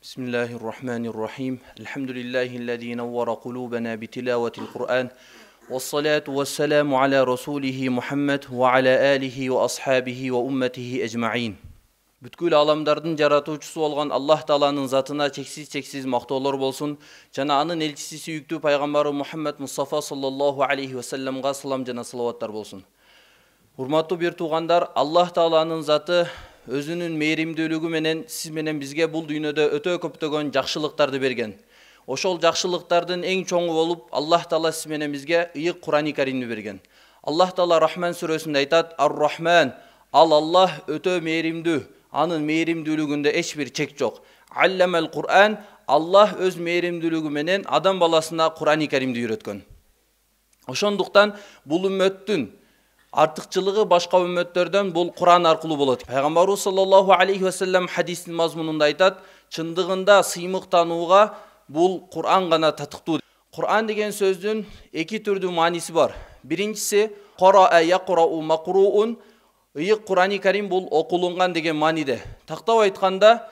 Bismillahirrahmanirrahim. Elhamdülillahi'llezî nevvere kulûbena bitilavetil Kur'an. Vessalatu vesselamu ala Resulihi Muhammed ve ala alihi ve ashabihi ve ummetihi ecma'in. Бүткүл аламдардын жаратуучусу болгон Аллах Тааланын затына чексиз мактоолор болсун. Жана анын элчиси сүйүктүү пайгамбары Мухаммед Мустафа саллаллаху алейхи ва салламга салам жана салаваттар болсун. Урматтуу бир туугандар, Аллах Тааланын заты өзүнүн мээримдүүлүгү менен сиз менен бизге бул дүйнөдө өтө көптөгөн жакшылыктарды берген. Ошол жакшылыктардын эң чоңу болуп, Аллах Таала сиз менен бизге ыйык Кур'ан-ы Каримди берген. Аллах Таала Рахман сүрөсүндө айтат: Ар-Рахман, ал Аллах өтө мээримдүү, анын мээримдүүлүгүндө эч бир чек жок. Алламал Кур'ан, Аллах өз мээримдүүлүгү менен адам баласына Кур'ан-ы Каримди үйрөткөн. Ошондуктан бул үммөттүн артыкчылыгы башка үммөттөрдөн бул Кур'ан аркылуу болот. Пайгамбарыбыз саллаллаху алейхи ва саллам хадистин мазмунунда айтат: чындыгында сыймык танууга бул Кур'ан гана татыктуу. Кур'ан деген сөздүн эки түрдүү мааниси бар. Биринчиси qara'a yaqra'u maqru'un, ыйык Кур'ан-ы Карим бул окулунган деген мааниде. Тактап айтканда,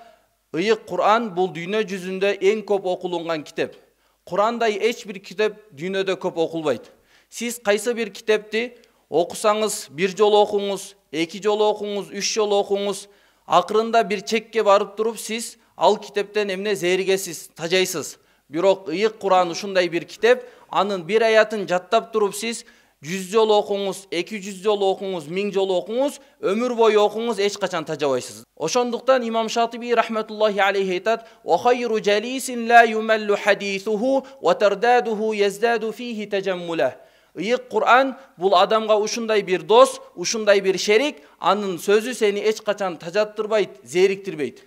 ыйык Кур'ан бул дүйнө жүзүндө эң көп окулунган китеп. Кур'андай эч бир китеп дүйнөдө көп окулбайт. Сиз кайсы бир китепти окусаңыз, бир жолу окуңуз, эки жолу окуңуз, үч жолу окуңуз, акырында бир чекке барып туруп сиз ал китептен эмне зээригесиз, тажайсыз. Бирок ыйык Кур'ан ушундай бир китеп, анын бир аятын жаттап туруп сиз 100 жолу окуңуз, 200 жолу окуңуз, 1000 жолу окуңуз, өмүр бою окуңуз, эч качан тажабайсыз. Ошондуктан Имам Шатиби рахматуллахи алейхи айтат: "Ва хайру жалисин ла юмаллу хадисуху ва тардадуху яздаду фихи tajammulah." Ыйык Кур'ан бул адамга ушундай бир дос, ушундай бир шерик, анын сөзү сени эч качан тажаттырбайт, зериктирбейт.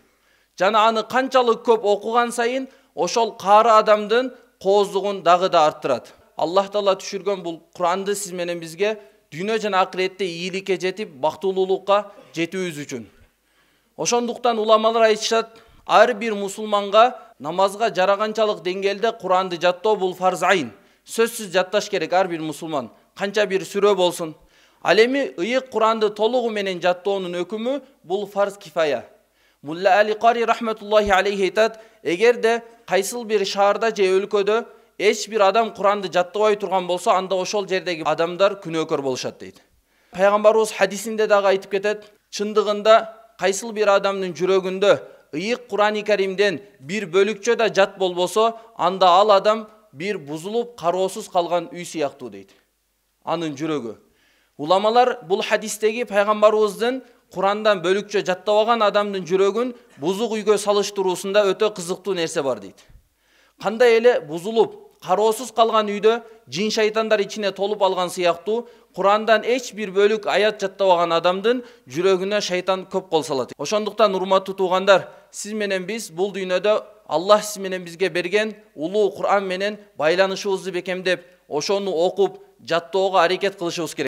Жана аны канчалык көп окуган сайын ошол каары адамдын кооздугун дагы да арттырат. Аллах Таала түшүргөн бул Кур'анды сиз менен бизге дүйнө жана акыретте ийгиликке жетип, бактылуулукка жетүүбүз үчүн. Ошондуктан уламалар айтышат, ар бир мусулманга намазга жараганчалык деңгээлде Кур'анды жаттоо бул фарз айн. Сөзсүз жатташ керек ар бир мусулман, канча бир сүрө болсун. Ал эми ыйык Кур'анды толугу менен жаттоонун өкүмү бул фарз кифая. Мулла Али Кари рахматуллахи алейхи айтат: эгерде кайсыл бир шаарда же өлкөдө эч бир адам Кур'анды жаттабай турган болсо, анда ошол жердеги адамдар күнөөкөр болушат дейт. Пайгамбарыбыз хадисинде дагы айтып кетет: чындыгында кайсыл бир адамдын жүрөгүндө ыйык Кур'ан-ы Каримден бир бөлүкчө да жат болбосо, анда ал адам бир бузулуп кароосуз калган үй сыяктуу дейт. Анын жүрөгү. Уламалар бул хадистеги пайгамбарыбыздын Курандан бөлүкчө жаттабаган адамдын жүрөгүн бузук үйгө салыштыруусунда өтө кызыктуу нерсе бар дейт. Кандай эле бузулуп, кароосуз калган үйдө жин шайтандар ичине толуп алган сыяктуу, Курандан эч бир бөлүк аят жаттабаган адамдын жүрөгүнө шайтан көп кол салат. Ошондуктан урматтуу туугандар, сиз менен биз бул дүйнөдө Аллах сиз менен бизге берген улуу Кур'ан менен байланышыбызды бекемдеп, ошону окуп, жаттоого аракет кылышыбыз керек.